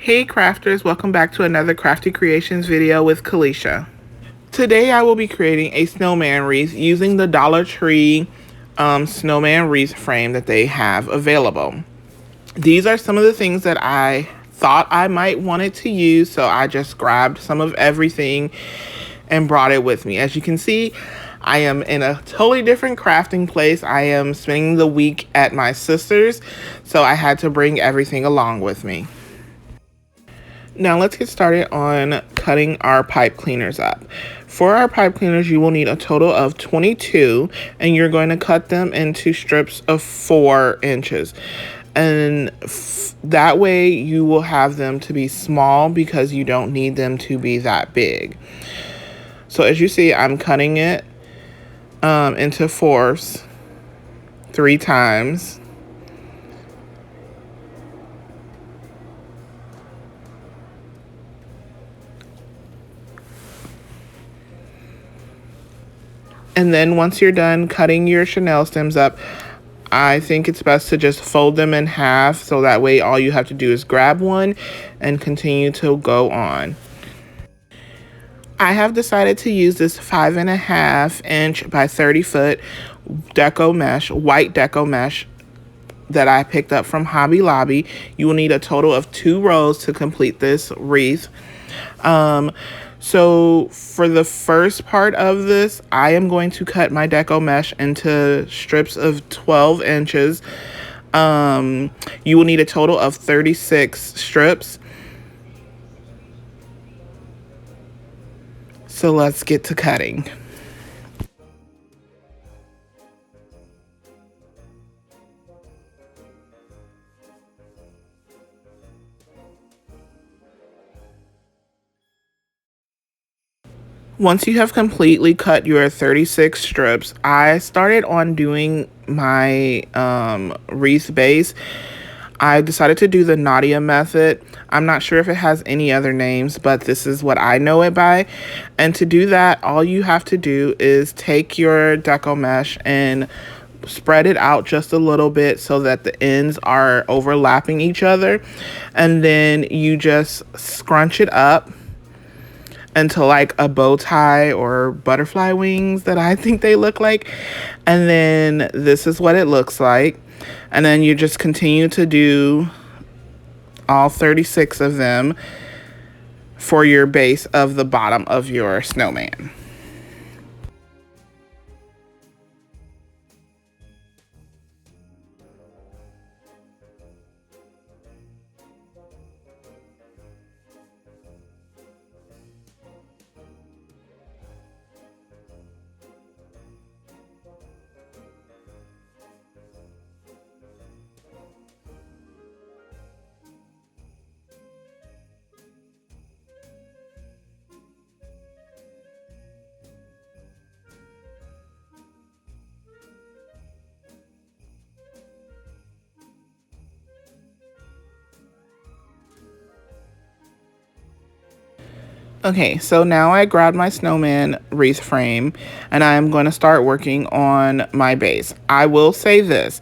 Hey crafters, welcome back to another Crafty Creations video with Kalisha. Today I will be creating a snowman wreath using the Dollar Tree snowman wreath frame that they have available. These are some of the things that I thought I might wanted to use, so I just grabbed some of everything and brought it with me. As you can see, I am in a totally different crafting place. I am spending the week at my sister's, so I had to bring everything along with me. Now let's get started on cutting our pipe cleaners up. For our pipe cleaners, you will need a total of 22, and you're going to cut them into strips of 4 inches. And that way you will have them to be small because you don't need them to be that big. So as you see, I'm cutting it into fourths 3 times. And then once you're done cutting your chenille stems up, I think it's best to just fold them in half, so that way all you have to do is grab one and continue to go on. I have decided to use this 5.5 inch by 30 foot deco mesh, white deco mesh that I picked up from Hobby Lobby. You will need a total of 2 rows to complete this wreath. So for the first part of this, I am going to cut my deco mesh into strips of 12 inches. You will need a total of 36 strips. So let's get to cutting. Once you have completely cut your 36 strips, I started on doing my wreath base. I decided to do the Nadia method. I'm not sure if it has any other names, but this is what I know it by. And to do that, all you have to do is take your deco mesh and spread it out just a little bit so that the ends are overlapping each other. And then you just scrunch it up into like a bow tie or butterfly wings that I think they look like. And then this is what it looks like. And then you just continue to do all 36 of them for your base of the bottom of your snowman. Okay, so now I grabbed my snowman wreath frame and I'm going to start working on my base. I will say this,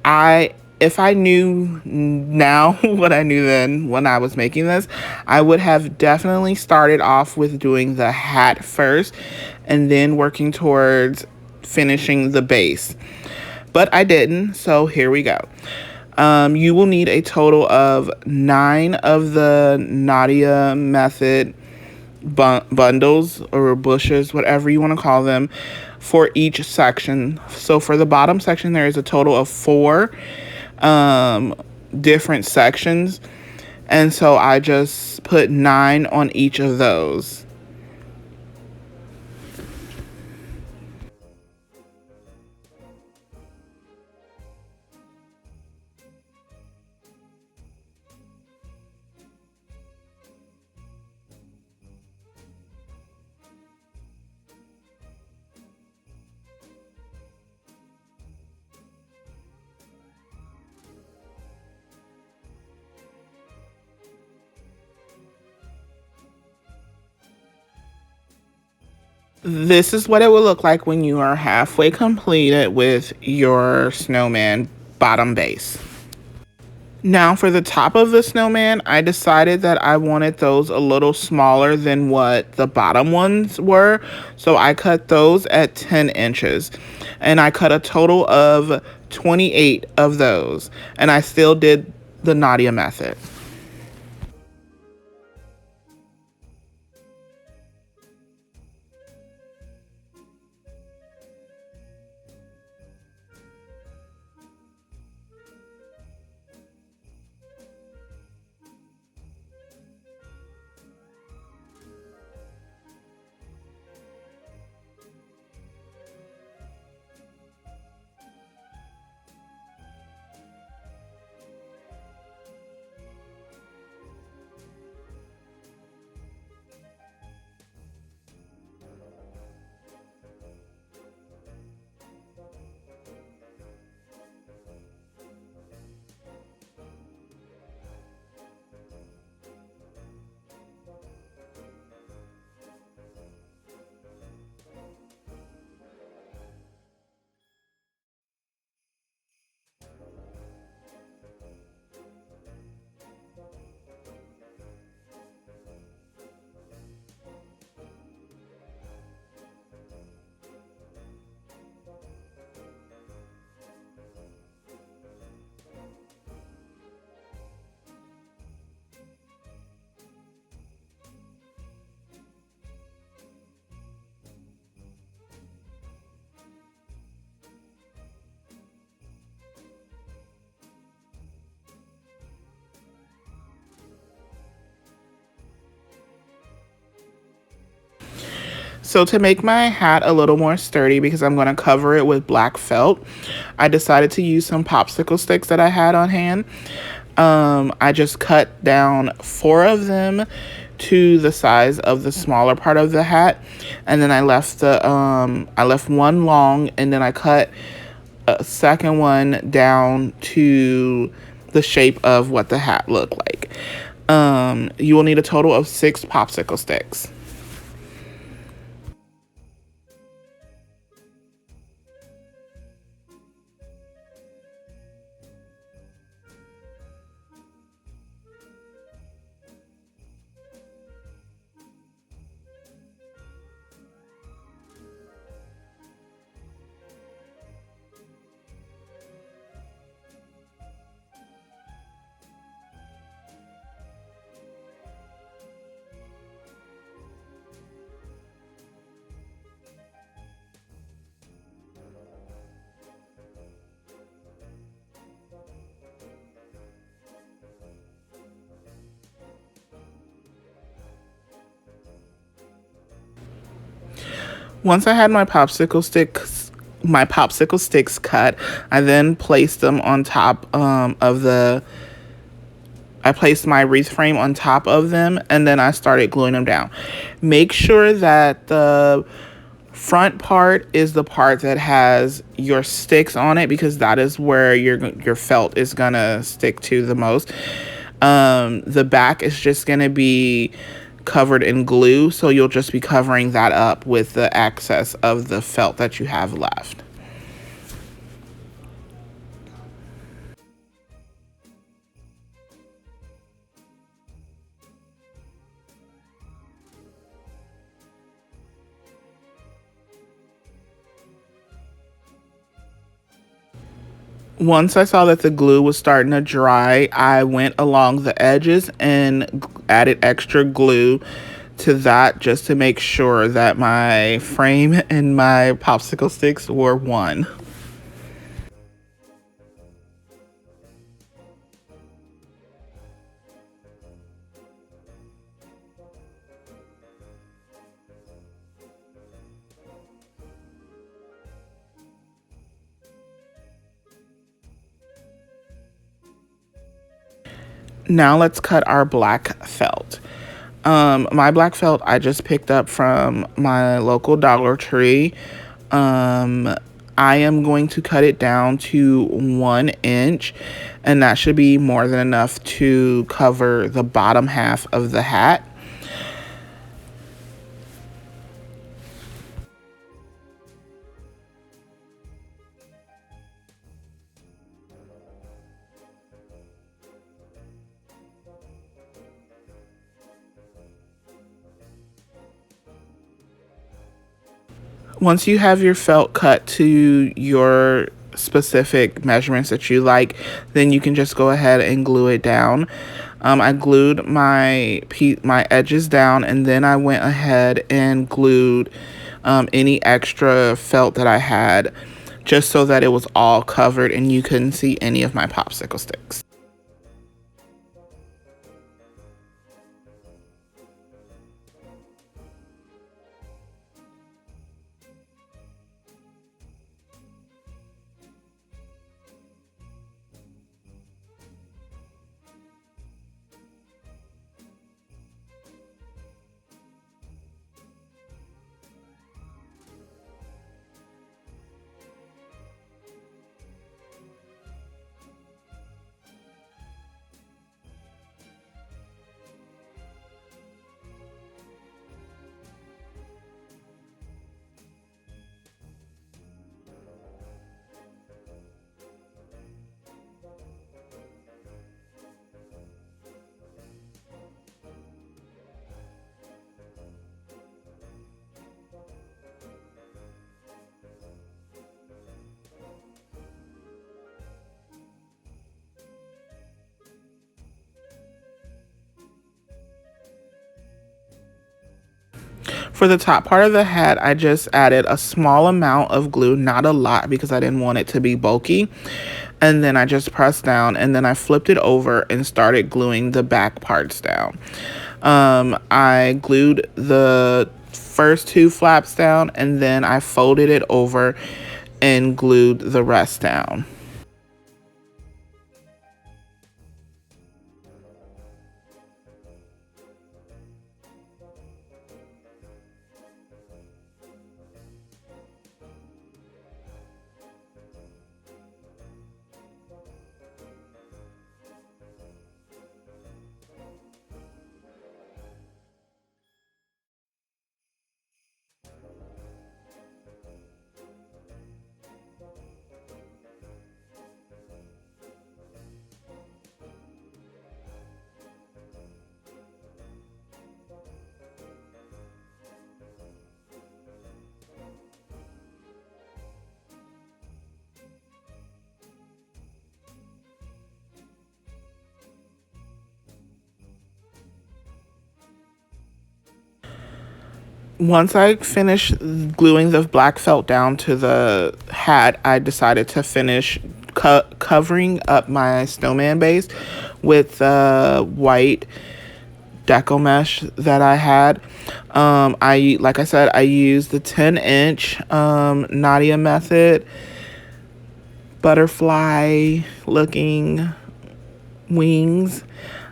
if I knew now what I knew then when I was making this, I would have definitely started off with doing the hat first and then working towards finishing the base. But I didn't, so here we go. You will need a total of 9 of the Nadia method bundles or bushes, whatever you want to call them, for each section. So for the bottom section, there is a total of 4 different sections, and so I just put 9 on each of those. This is what it will look like when you are halfway completed with your snowman bottom base. Now for the top of the snowman, I decided that I wanted those a little smaller than what the bottom ones were. So I cut those at 10 inches. And I cut a total of 28 of those. And I still did the Nadia method. So to make my hat a little more sturdy, because I'm going to cover it with black felt, I decided to use some popsicle sticks that I had on hand. I just cut down 4 of them to the size of the smaller part of the hat, and then I left one long, and then I cut a second one down to the shape of what the hat looked like. You will need a total of 6 popsicle sticks. Once I had my popsicle sticks cut, I then placed them on top I placed my wreath frame on top of them, and then I started gluing them down. Make sure that the front part is the part that has your sticks on it, because that is where your felt is gonna stick to the most. The back is just gonna be covered in glue, so you'll just be covering that up with the excess of the felt that you have left. Once I saw that the glue was starting to dry, I went along the edges and added extra glue to that, just to make sure that my frame and my popsicle sticks were one. Now let's cut our black felt. My black felt I just picked up from my local Dollar Tree. I am going to cut it down to 1 inch, and that should be more than enough to cover the bottom half of the hat. Once you have your felt cut to your specific measurements that you like, then you can just go ahead and glue it down. I glued my edges down, and then I went ahead and glued any extra felt that I had, just so that it was all covered and you couldn't see any of my popsicle sticks. For the top part of the hat, I just added a small amount of glue, not a lot because I didn't want it to be bulky. And then I just pressed down, and then I flipped it over and started gluing the back parts down. I glued the first two flaps down, and then I folded it over and glued the rest down. Once I finished gluing the black felt down to the hat, I decided to finish covering up my snowman base with the white deco mesh that I had. Like I said, I used the 10-inch Nadia method butterfly looking wings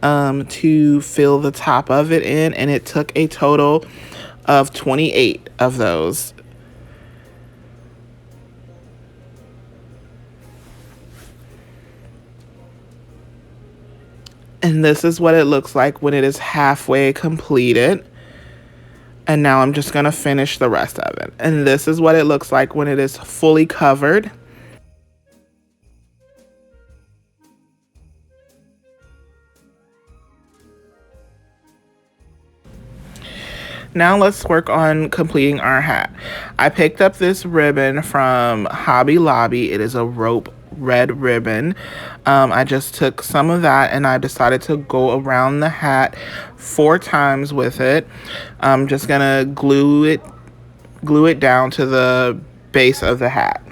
to fill the top of it in, and it took a total of 28 of those. And this is what it looks like when it is halfway completed. And now I'm just going to finish the rest of it. And this is what it looks like when it is fully covered. Now let's work on completing our hat. I picked up this ribbon from Hobby Lobby. It is a rope red ribbon. I just took some of that and I decided to go around the hat 4 times with it. I'm just gonna glue it down to the base of the hat.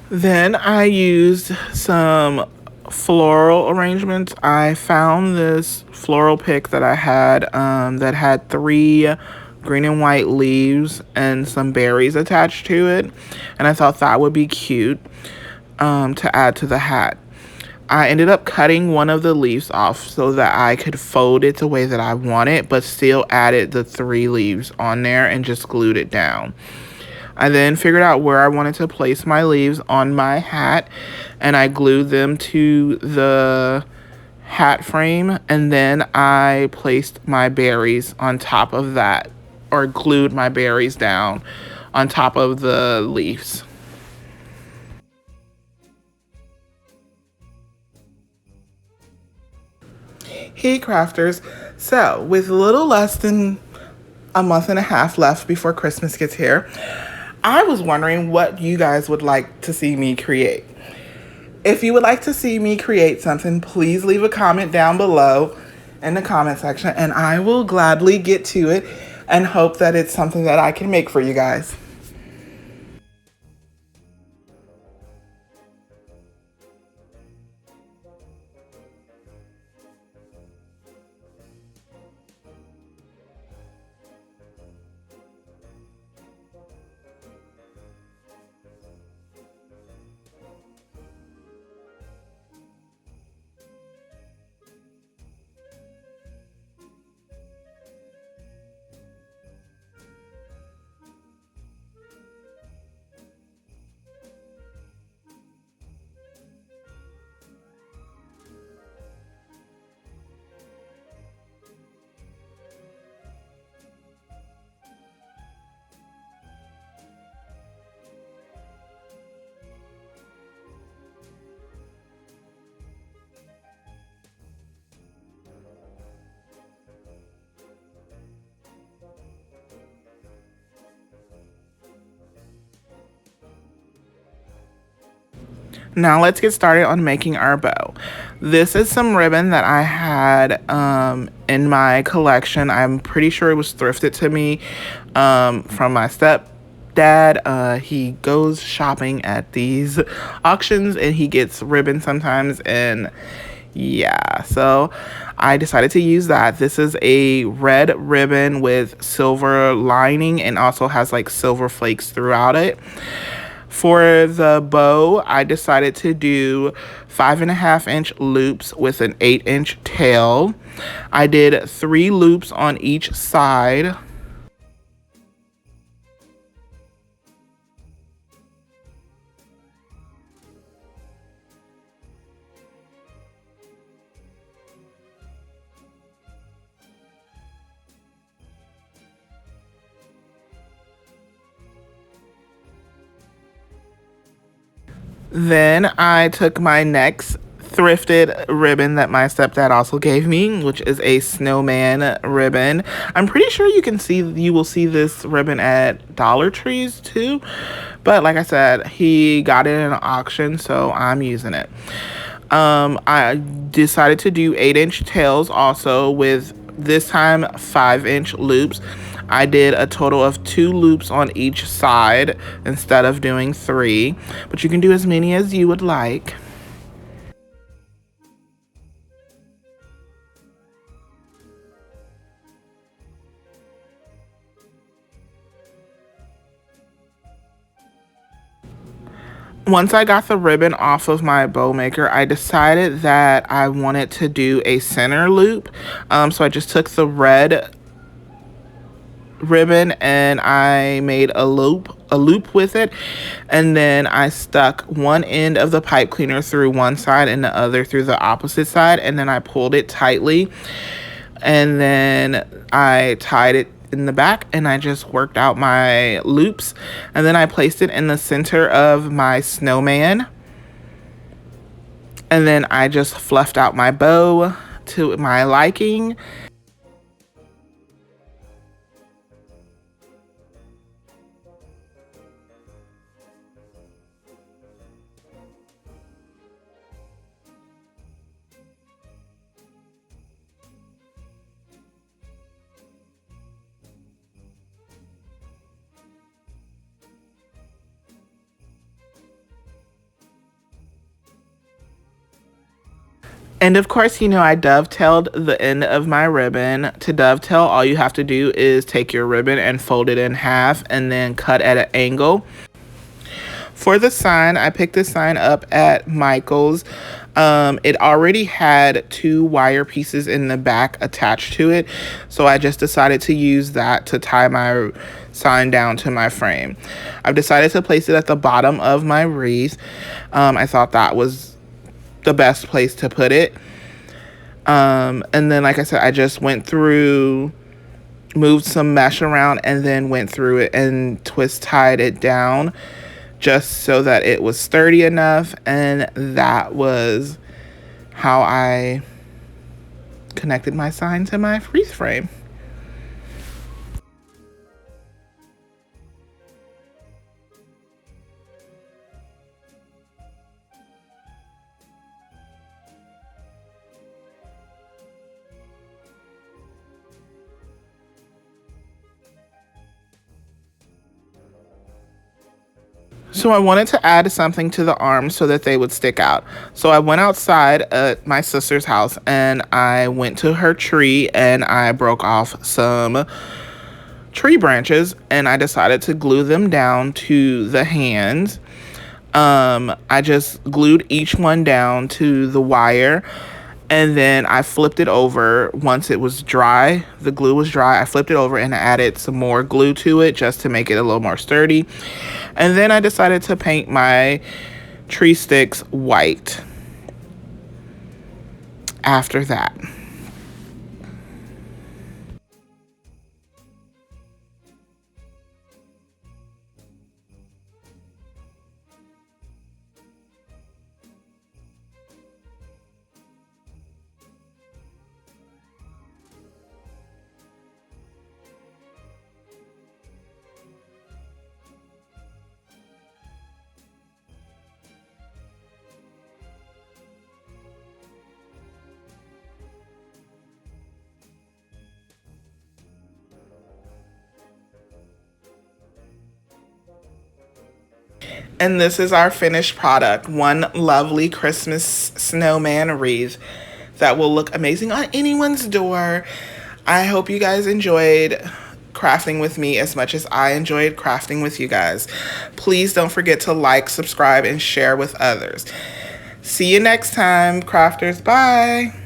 Then I used some floral arrangements. I found this floral pick that I had that had 3 green and white leaves and some berries attached to it. And I thought that would be cute to add to the hat. I ended up cutting one of the leaves off so that I could fold it the way that I want it, but still added the 3 leaves on there and just glued it down. I then figured out where I wanted to place my leaves on my hat, and I glued them to the hat frame, and then I placed my berries on top of that, or glued my berries down on top of the leaves. Hey crafters, so with a little less than a month and a half left before Christmas gets here, I was wondering what you guys would like to see me create. If you would like to see me create something, please leave a comment down below in the comment section and I will gladly get to it and hope that it's something that I can make for you guys. Now let's get started on making our bow. This is some ribbon that I had in my collection. I'm pretty sure it was thrifted to me from my stepdad. He goes shopping at these auctions and he gets ribbon sometimes, and yeah, so I decided to use that. This is a red ribbon with silver lining and also has like silver flakes throughout it. For the bow, I decided to do 5.5-inch loops with an 8-inch tail. I did 3 loops on each side. Then I took my next thrifted ribbon that my stepdad also gave me, which is a snowman ribbon. I'm pretty sure you will see this ribbon at Dollar Trees too, but like I said, he got it in an auction, so I'm using it. I decided to do 8-inch tails also, with this time 5-inch loops. I did a total of 2 loops on each side instead of doing 3, but you can do as many as you would like. Once I got the ribbon off of my bow maker, I decided that I wanted to do a center loop. So I just took the red ribbon and I made a loop with it, and then I stuck one end of the pipe cleaner through one side and the other through the opposite side, and then I pulled it tightly, and then I tied it in the back and I just worked out my loops, and then I placed it in the center of my snowman, and then I just fluffed out my bow to my liking. And of course, you know, I dovetailed the end of my ribbon. To dovetail, all you have to do is take your ribbon and fold it in half and then cut at an angle. For the sign, I picked this sign up at Michael's. It already had 2 wire pieces in the back attached to it, so I just decided to use that to tie my sign down to my frame. I've decided to place it at the bottom of my wreath. I thought that was the best place to put it. And then, like I said, I just went through, moved some mesh around, and then went through it and twist tied it down just so that it was sturdy enough. And that was how I connected my sign to my wreath frame. So I wanted to add something to the arms so that they would stick out. So I went outside at my sister's house and I went to her tree and I broke off some tree branches and I decided to glue them down to the hands. I just glued each one down to the wire, and then I flipped it over. Once it was dry, the glue was dry, I flipped it over and I added some more glue to it just to make it a little more sturdy. And then I decided to paint my tree sticks white after that. And this is our finished product. One lovely Christmas snowman wreath that will look amazing on anyone's door. I hope you guys enjoyed crafting with me as much as I enjoyed crafting with you guys. Please don't forget to like, subscribe, and share with others. See you next time, crafters. Bye.